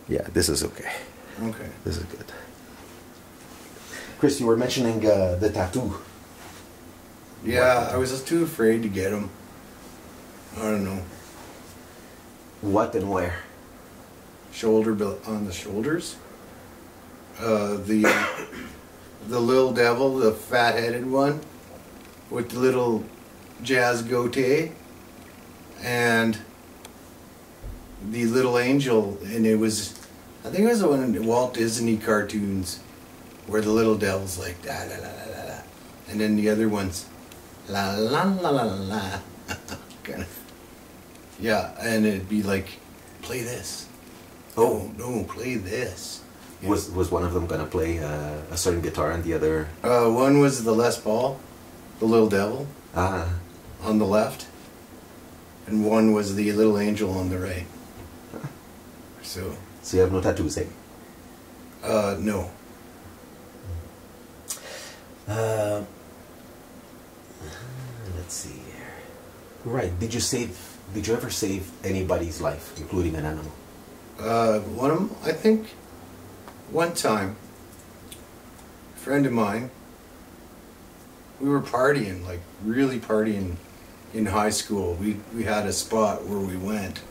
Yeah, this is okay. Okay. This is good. Chris, you were mentioning the tattoo. Yeah, I was too afraid to get them. I don't know. What and where? On the shoulders. The little devil, the fat-headed one, with the little jazz goatee, and the little angel, and it was, I think it was one of the Walt Disney cartoons, where the little devil's like da da da da da, and then the other one's la la la la la la, kind of. Yeah, and it'd be like, play this. Oh no, play this. Yeah. Was one of them gonna play a certain guitar and the other? One was the Les Paul, the little devil, on the left, and one was the little angel on the right. So you have no tattoos, eh? No. Let's see here. Right. Did you ever save anybody's life, including an animal? I think one time, a friend of mine, we were partying, like really partying in high school. We had a spot where we went.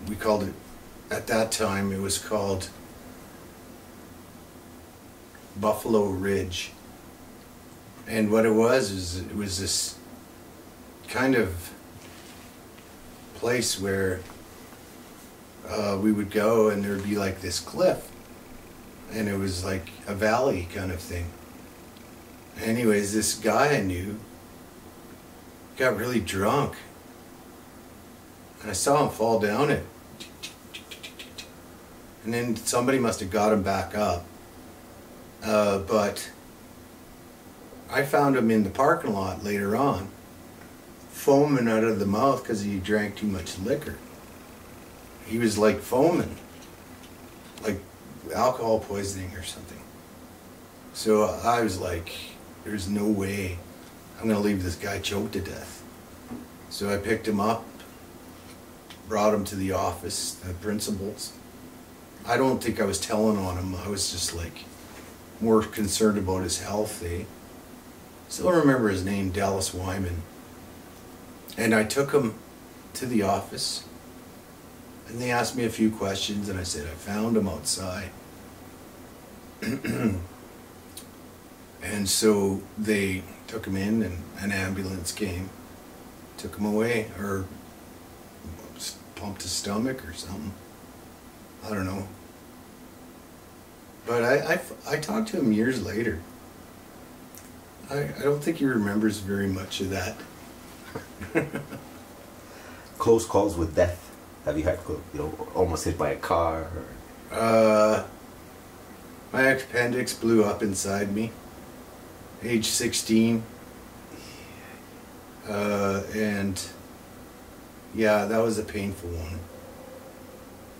We called it, at that time it was called Buffalo Ridge. And what it was is it was this kind of place where we would go, and there'd be like this cliff, and it was like a valley kind of thing. Anyways, this guy I knew got really drunk, and I saw him fall down it, and then somebody must have got him back up, but I found him in the parking lot later on, foaming out of the mouth because he drank too much liquor. He was like foaming, like alcohol poisoning or something. So I was like, there's no way I'm going to leave this guy choked to death. So I picked him up, brought him to the office, the principal's. I don't think I was telling on him. I was just like more concerned about his health. Still remember his name, Dallas Wyman. And I took him to the office, and they asked me a few questions, and I said, I found him outside. And so they took him in, and an ambulance came, took him away, or pumped his stomach or something. I don't know. But I talked to him years later. I don't think he remembers very much of that. Close calls with death. Have you had, almost hit by a car? Or? My appendix blew up inside me, age 16. And yeah, that was a painful one,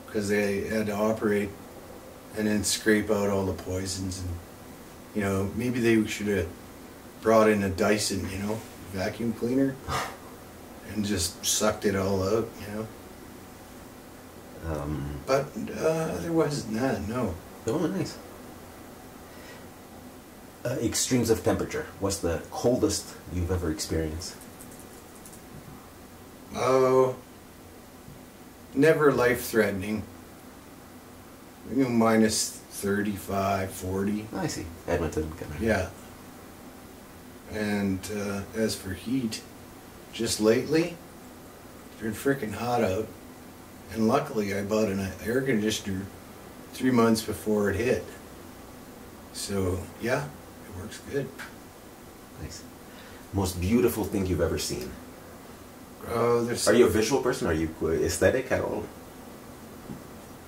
because they had to operate and then scrape out all the poisons, and maybe they should have brought in a Dyson, vacuum cleaner, and just sucked it all out, But otherwise than that, no. Oh, nice. Extremes of temperature. What's the coldest you've ever experienced? Oh, never life-threatening. Minus 35, 40. I see. Edmonton, kind of. Yeah. And as for heat, just lately, it's been freaking hot out. And luckily, I bought an air conditioner 3 months before it hit. So, yeah, it works good. Nice. Most beautiful thing you've ever seen? Are you a visual person? Are you aesthetic at all?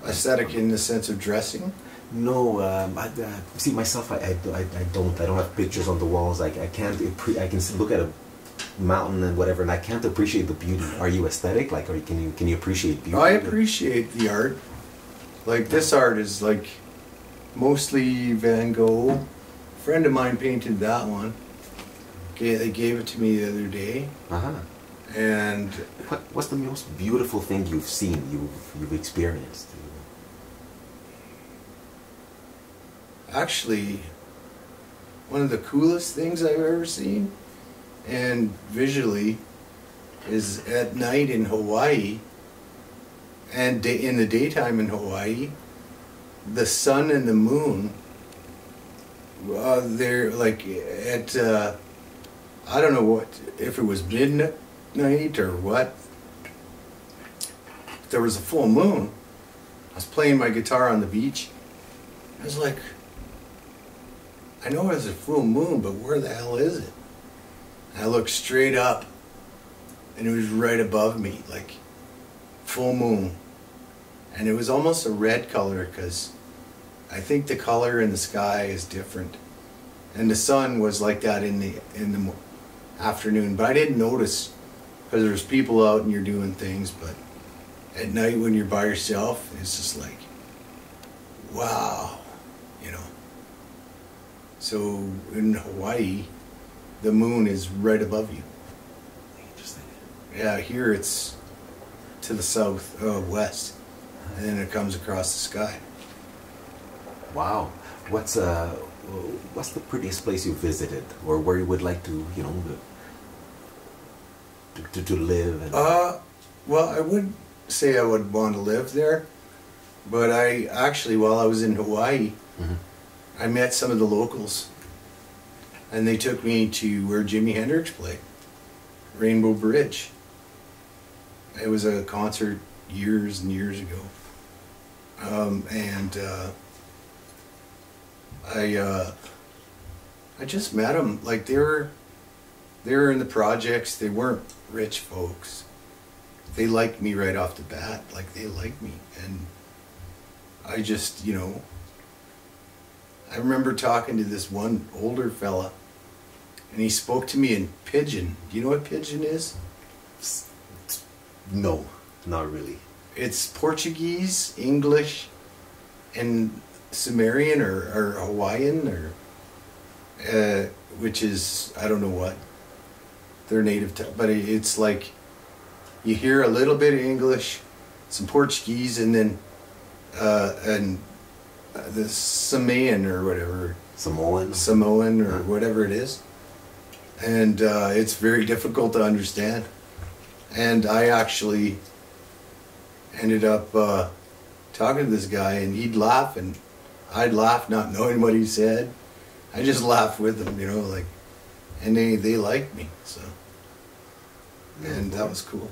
Aesthetic in the sense of dressing? No, I see myself. I don't have pictures on the walls. I can't. I can look at a mountain and whatever, and I can't appreciate the beauty. Are you aesthetic? Like, or can you appreciate beauty? I appreciate the art. Like, this art is like mostly Van Gogh. A friend of mine painted that one. Okay, they gave it to me the other day. And what's the most beautiful thing you've seen? You've experienced? actually one of the coolest things I've ever seen, and visually, is at night in Hawaii, and in the daytime in Hawaii, the sun and the moon, they're like at, I don't know what, if it was midnight or what, there was a full moon. I was playing my guitar on the beach. I was like, I know it's a full moon, but where the hell is it? And I looked straight up, and it was right above me, like full moon. And it was almost a red color, because I think the color in the sky is different. And the sun was like that in the afternoon, but I didn't notice because there's people out and you're doing things. But at night when you're by yourself, it's just like, wow, you know. So in Hawaii, the moon is right above you. Interesting. Yeah, here it's to the south, west, and then it comes across the sky. Wow. What's the prettiest place you visited, or where you would like to, you know, to live? And Well, I would say I would want to live there, but I actually, while I was in Hawaii, I met some of the locals, and they took me to where Jimi Hendrix played, Rainbow Bridge. It was a concert years and years ago, I just met them. Like they were in the projects. They weren't rich folks. They liked me right off the bat. Like they liked me, and I just, you know, I remember talking to this one older fella, and he spoke to me in Pidgin. Do you know what Pidgin is? No, not really. It's Portuguese, English, and Sumerian or Hawaiian, or which is, I don't know what their native but it's like you hear a little bit of English, some Portuguese, and then the Samoan or whatever, Samoan or whatever it is, and it's very difficult to understand. And I actually ended up talking to this guy, and he'd laugh, and I'd laugh not knowing what he said. I just laughed with him, you know, like, and they liked me, so, and that was cool.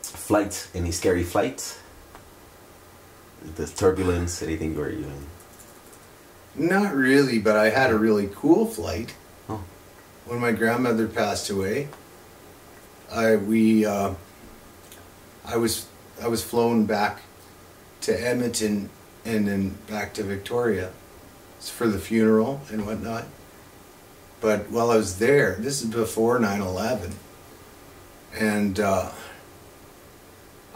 Flights, any scary flights? The turbulence, anything where you... Not really, but I had a really cool flight. Oh. When my grandmother passed away, I was flown back to Edmonton and then back to Victoria for the funeral and whatnot. But while I was there, this is before 9/11, and I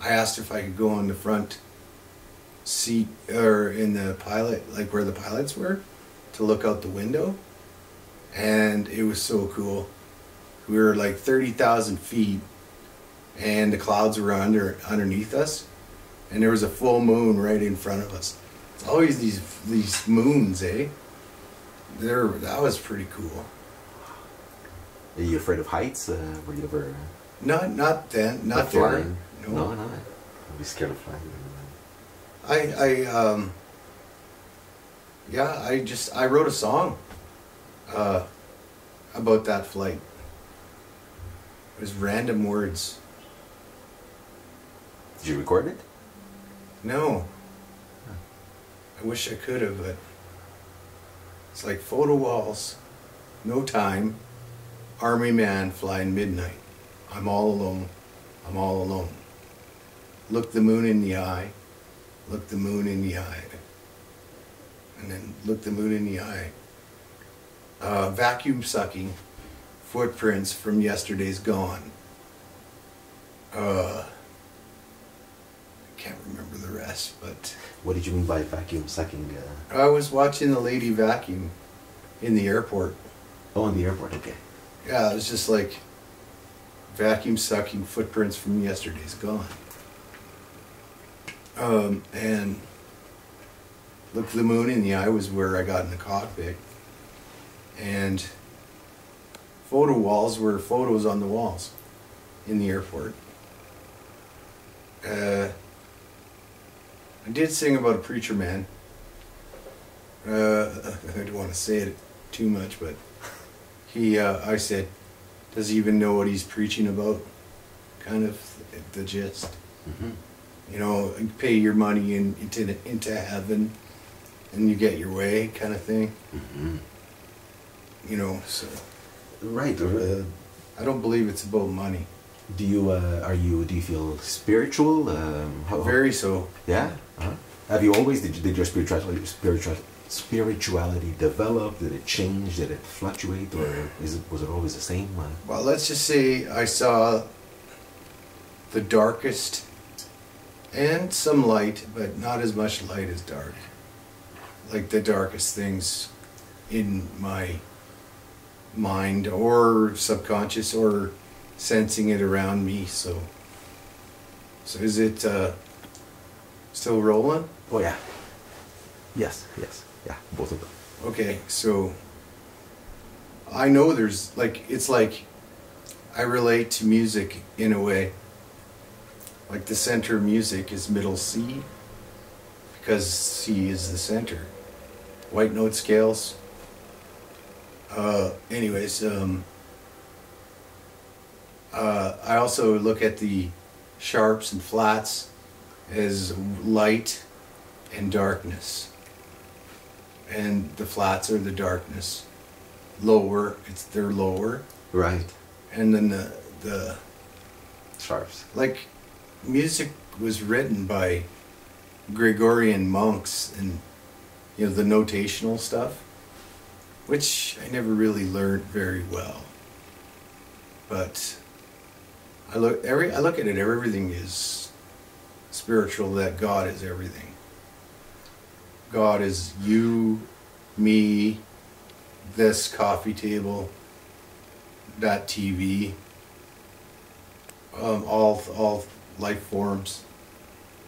asked if I could go on the front seat or in the pilot, like where the pilots were, to look out the window, and it was so cool. We were like 30,000 feet, and the clouds were underneath us, and there was a full moon right in front of us. It's always these moons, eh? That was pretty cool. Are you afraid of heights? Were you ever... Not then, not flying? there. No, I'd be scared of flying. I wrote a song about that flight. It was random words. Did you record it? No. I wish I could have, but it's like photo walls, no time, army man flying midnight. I'm all alone. I'm all alone. Look the moon in the eye. Look the moon in the eye. And then look the moon in the eye. Vacuum sucking footprints from yesterday's gone. I can't remember the rest, but... What did you mean by vacuum sucking? I was watching the lady vacuum in the airport. Oh, in the airport, okay. Yeah, it was just like vacuum sucking footprints from yesterday's gone. And look the moon in the eye was where I got in the cockpit. And photo walls were photos on the walls in the airport. I did sing about a preacher man. I don't want to say it too much, but I said, does he even know what he's preaching about? Kind of the gist. Mm-hmm. You know, you pay your money into heaven, and you get your way, kind of thing. Mm-hmm. You know, so Right. I don't believe it's about money. Do you feel spiritual? Very so. Yeah. Uh-huh. Have you always did your spirituality develop? Did it change? Did it fluctuate, or was it always the same? Well, let's just say I saw the darkest and some light, but not as much light as dark. Like the darkest things in my mind or subconscious or sensing it around me. So is it still rolling? Oh yeah. Yes. Yeah. Both of them. Okay, so I know there's it's like I relate to music in a way. Like the center of music is middle C, because C is the center. White note scales. Anyways, I also look at the sharps and flats as light and darkness. And the flats are the darkness. Lower, they're lower. Right. And then the Sharps. like music was written by Gregorian monks, and you know the notational stuff, which I never really learned very well. But I look at it, everything is spiritual, that God is everything. God is you, me, this coffee table, that TV, all life forms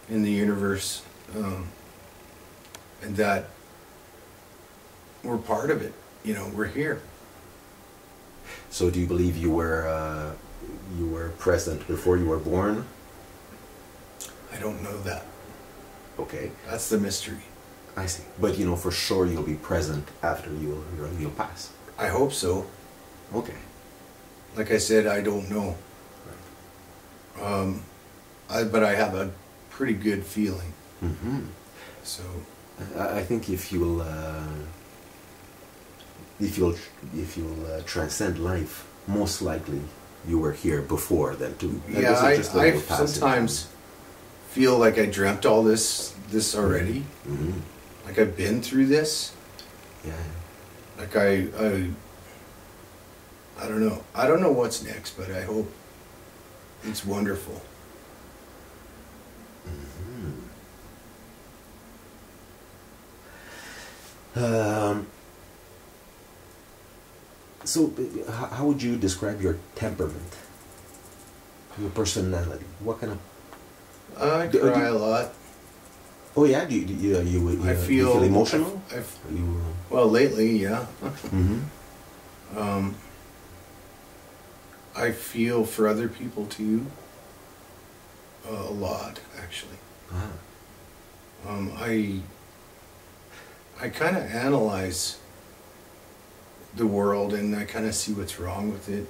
in the universe, and that we're part of it. You know, we're here. So, do you believe you were present before you were born? I don't know that. Okay. That's the mystery. I see. But you know for sure you'll be present after you'll pass. I hope so. Okay. Like I said, I don't know. But I have a pretty good feeling. Mm-hmm. So I think if you'll transcend life, most likely you were here before then too. And yeah, this is just a I little passage. sometimes feel like I dreamt all this already. Mm-hmm. Like I've been through this. Yeah. Like I don't know. I don't know what's next, but I hope it's wonderful. Mm-hmm. So, how would you describe your temperament, your personality? What kind of? I cry a lot. Oh yeah, do you I do you feel emotional? Well, lately, yeah. Mm-hmm. I feel for other people too. A lot, actually. I kind of analyze the world, and I kind of see what's wrong with it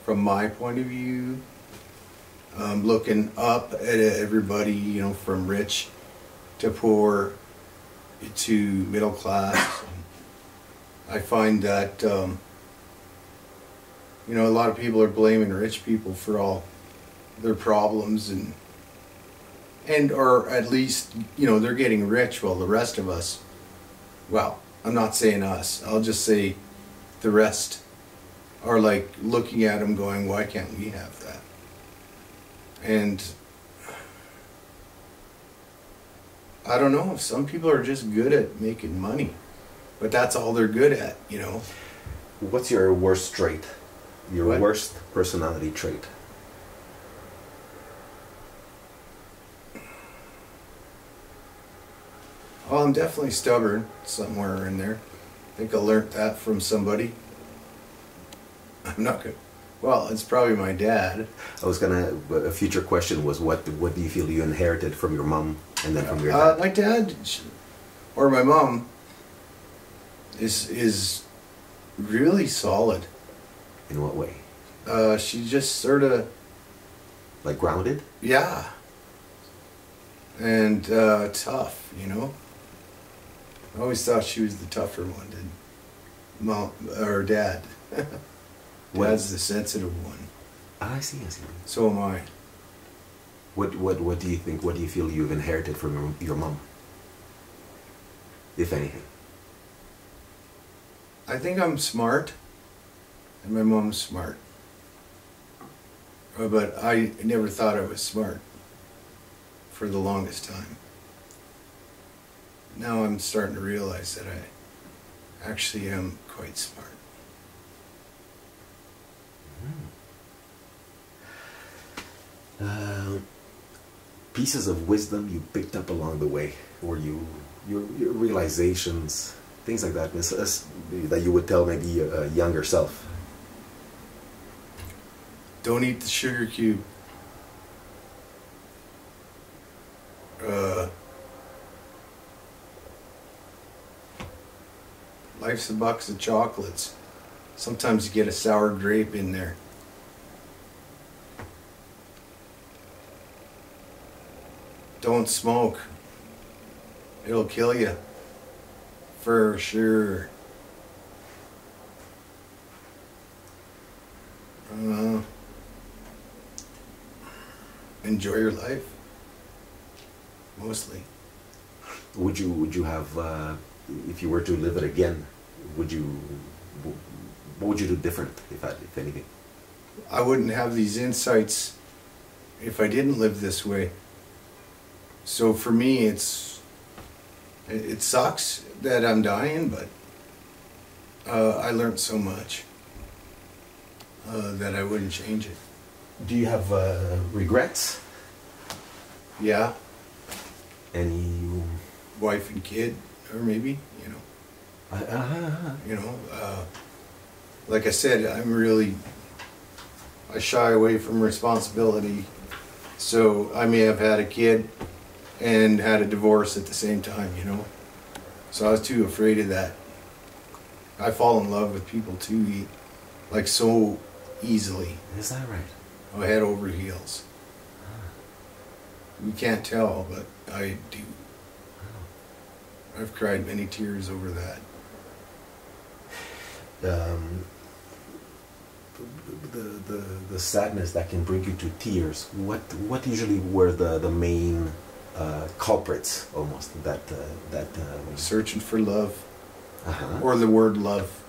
from my point of view. Looking up at everybody, you know, from rich to poor to middle class. I find that, you know, a lot of people are blaming rich people for all their problems, and or at least, you know, they're getting rich while the rest of us, well, I'm not saying us, I'll just say the rest are like looking at them going, why can't we have that? And I don't know, some people are just good at making money, but that's all they're good at, you know. What's your worst trait? Your What? worst personality trait? Well, I'm definitely stubborn somewhere in there. I think I learned that from somebody. I'm not good. Well, it's probably my dad. I was gonna. A future question was, what do you feel you inherited from your mom and then from your dad? My dad, or my mom, is really solid. In what way? She just sort of, Like grounded? yeah, and tough. You know. I always thought she was the tougher one. Did mom or dad? Dad's the sensitive one. Ah, I see. I see. So am I. What do you think? What do you feel you've inherited from your mom, if anything? I think I'm smart, and my mom's smart. But I never thought I was smart for the longest time. Now I'm starting to realize that I actually am quite smart. Pieces of wisdom you picked up along the way, or your realizations, things like that, that you would tell maybe a younger self. Don't eat the sugar cube. Life's a box of chocolates. Sometimes you get a sour grape in there. Don't smoke. It'll kill you. For sure. Enjoy your life. Mostly. Would you have, if you were to live it again, what would you do different, if anything? I wouldn't have these insights if I didn't live this way. So for me, it sucks that I'm dying, but I learned so much that I wouldn't change it. Do you have regrets? Yeah, Any? wife and kid, or maybe, you know. Like I said, I shy away from responsibility. So I may have had a kid and had a divorce at the same time, you know. So I was too afraid of that. I fall in love with people too, like so easily. Is that right? Head over heels. You can't tell, but I do. I've cried many tears over that. The sadness that can bring you to tears. What usually were the main culprits, almost that. Searching for love, Uh-huh. or the word love.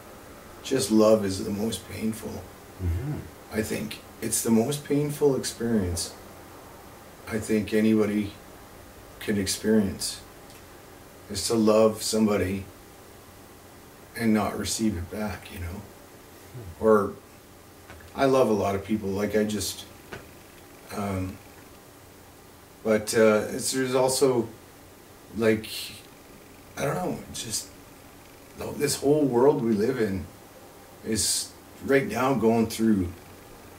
Just love is the most painful. Mm-hmm. I think it's the most painful experience I think anybody can experience, is to love somebody and not receive it back, you know. Or I love a lot of people, like I just but there's also, like, I don't know, just this whole world we live in is right now going through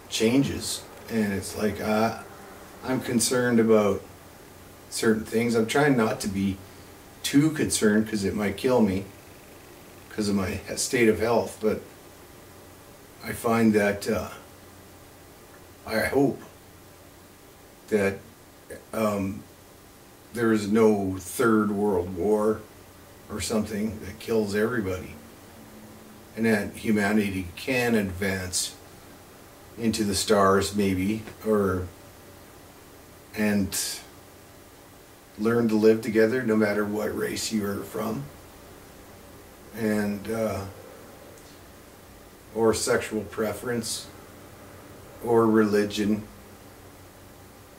changes, and it's like I'm concerned about certain things. I'm trying not to be too concerned because it might kill me because of my state of health, but I find that I hope that there is no third world war or something that kills everybody, and that humanity can advance into the stars maybe, and learn to live together no matter what race you are from, and or sexual preference or religion.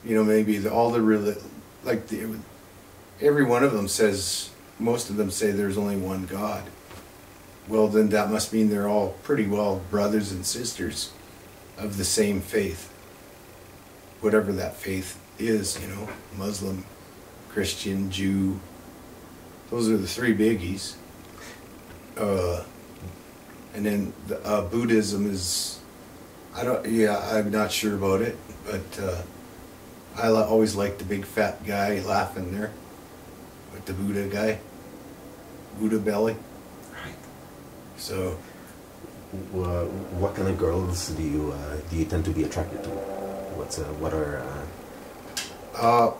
You know, maybe every one of them says, most of them say there's only one God. Well, then that must mean they're all pretty well brothers and sisters of the same faith, whatever that faith is, you know, Muslim, Christian, Jew, Those are the three biggies. And then Buddhism is, I'm not sure about it, but I always liked the big fat guy laughing there with the Buddha guy, Buddha belly. Right. So, what kind of girls do you tend to be attracted to? What are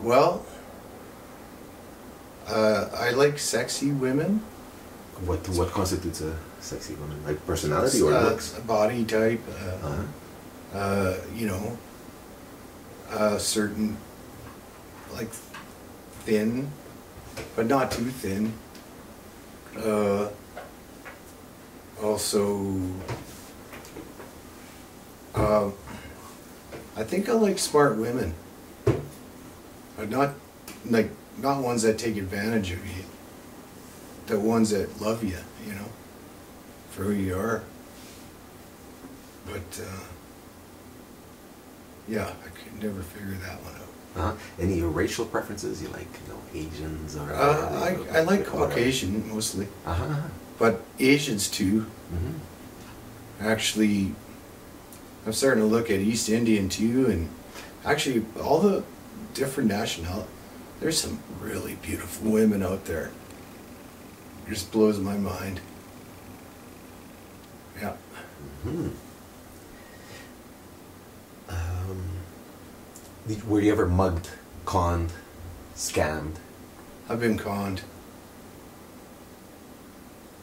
well, I like sexy women. what constitutes a sexy woman? Like personality or looks? Body type. You know, certain, like thin, but not too thin. Also, I think I like smart women, but not ones that take advantage of you. The ones that love you, you know, for who you are. But yeah, I could never figure that one out. Any racial preferences? You like, Asians or? I like Caucasian mostly, but Asians too. Mm-hmm. Actually, I'm starting to look at East Indian too, and actually all the different nationalities. There's some really beautiful women out there. It just blows my mind. Yeah. Mm-hmm. Were you ever mugged, conned, scammed? I've been conned.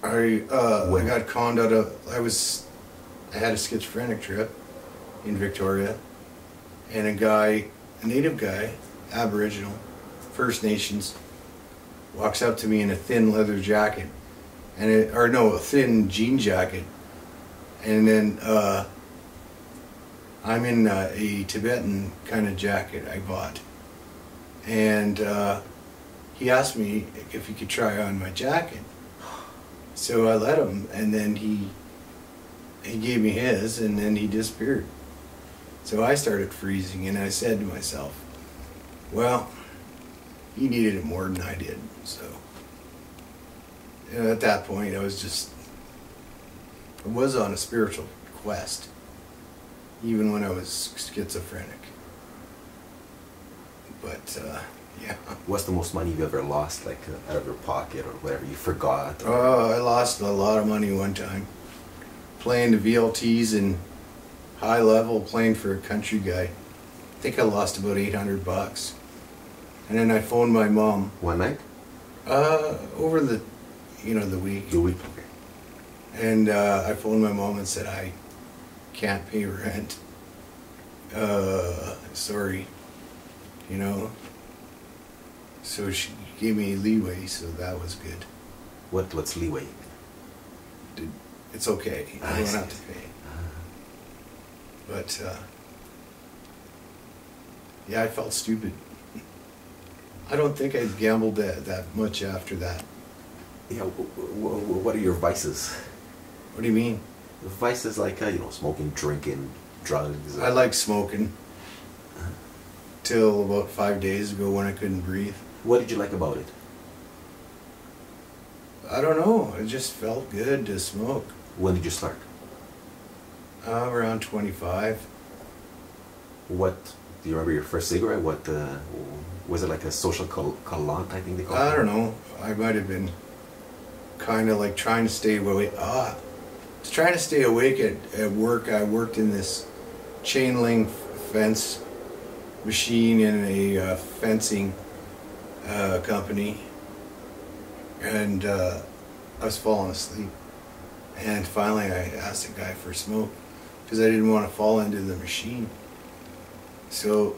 I got conned out of. I had a schizophrenic trip in Victoria, and a native guy, Aboriginal, First Nations, walks up to me in a thin leather jacket, a thin jean jacket, and then I'm in a Tibetan kind of jacket I bought, and he asked me if he could try on my jacket. So I let him, and then he gave me his, and then he disappeared. So I started freezing, and I said to myself, well, he needed it more than I did. So at that point, I was on a spiritual quest, even when I was schizophrenic. But yeah. What's the most money you've ever lost, like out of your pocket or whatever you forgot? Oh, I lost a lot of money one time playing the VLTs in high level, playing for a country guy. I think I lost about $800. And then I phoned my mom. One night? Over the week. The week, okay. And I phoned my mom and said, I can't pay rent. Sorry. So she gave me leeway, so that was good. What's leeway? It's okay. I don't have to pay. But yeah, I felt stupid. I don't think I gambled that much after that. Yeah, what are your vices? What do you mean? Vices like, smoking, drinking, drugs. I like smoking. Till about 5 days ago when I couldn't breathe. What did you like about it? I don't know. It just felt good to smoke. When did you start? Around 25. Do you remember your first cigarette? Was it like a social calant, I think they call it? I don't know. I might have been kind of like trying to stay awake. I was trying to stay awake at work. I worked in this chain link fence machine in a fencing company, and I was falling asleep. And finally I asked the guy for a smoke because I didn't want to fall into the machine. So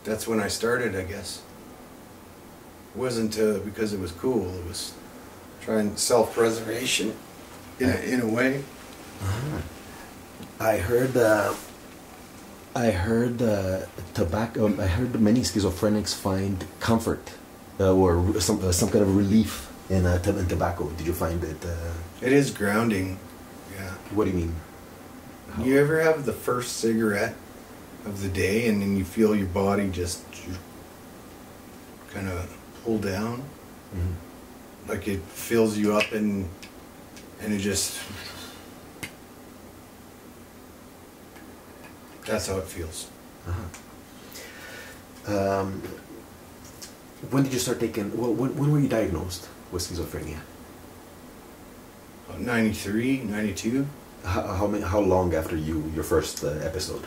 that's when I started, I guess. It wasn't because it was cool. It was trying self-preservation in a way. I heard tobacco. I heard many schizophrenics find comfort or some kind of relief in tobacco. Did you find it? It is grounding. Yeah. What do you mean? You ever have the first cigarette of the day, and then you feel your body just kind of pull down, like it fills you up, and it just, that's how it feels. When did you start taking? Well, when were you diagnosed with schizophrenia? 93, 92. How long after your first episode?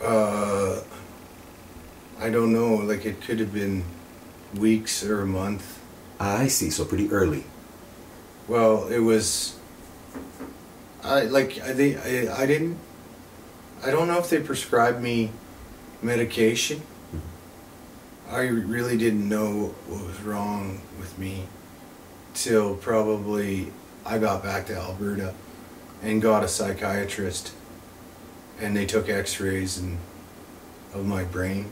I don't know. Like, it could have been weeks or a month. I see. So pretty early. Well, it was. I didn't. I don't know if they prescribed me medication. I really didn't know what was wrong with me till probably I got back to Alberta and got a psychiatrist, and they took x-rays of my brain,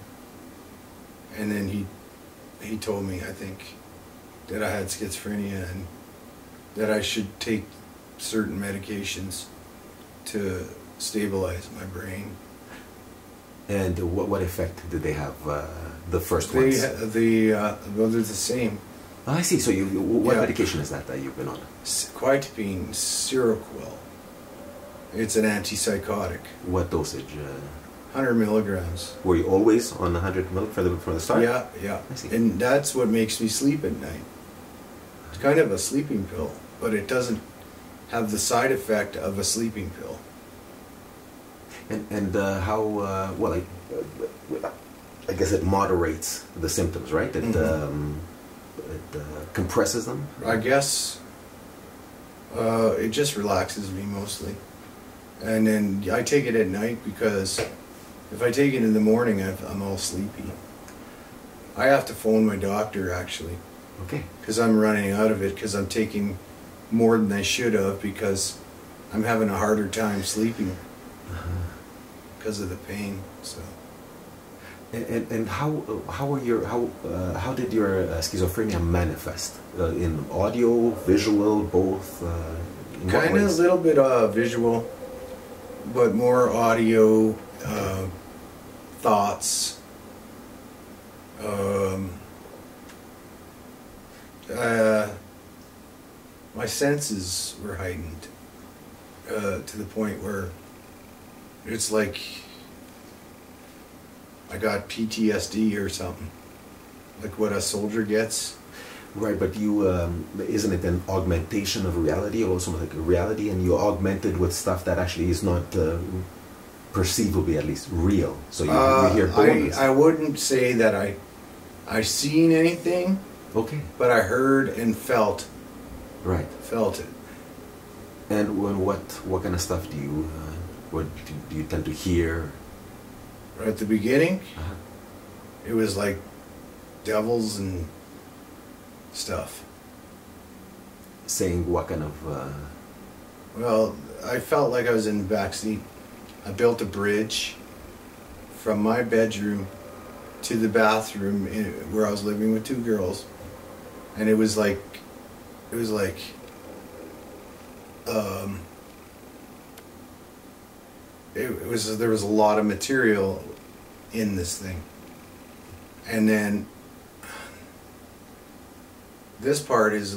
and then he told me, I think, that I had schizophrenia and that I should take certain medications to stabilize my brain. And what effect did they have? The first Well, ones. they're the same. Oh, I see. So what Yeah. medication is that you've been on? Quetiapine, Seroquel. It's an antipsychotic. What dosage? 100 milligrams. Were you always on 100 ml from the start? Yeah, yeah. I see. And that's what makes me sleep at night. It's kind of a sleeping pill, but it doesn't have the side effect of a sleeping pill. And how well? I guess it moderates the symptoms, right? It compresses them. I guess it just relaxes me mostly. And then I take it at night because if I take it in the morning, I'm all sleepy. I have to phone my doctor, actually, Okay. because I'm running out of it, because I'm taking more than I should have, because I'm having a harder time sleeping because of the pain. So. And how did your schizophrenia manifest? In audio, visual, both? In what Kind of a ways? little bit visual, but more audio, thoughts. My senses were heightened to the point where it's like I got PTSD or something, like what a soldier gets. Right, but you isn't it an augmentation of reality, or also like a reality, and you augmented with stuff that actually is not perceivably, at least, real. So you hear boldness. I wouldn't say that I seen anything, Okay. but I heard and felt Right. it. And what kind of stuff do you do you tend to hear? At the beginning, Uh-huh. it was like devils and stuff. Saying what kind of? Well, I felt like I was in the back seat. I built a bridge from my bedroom to the bathroom where I was living with two girls, and it was like there was a lot of material in this thing, and then this part is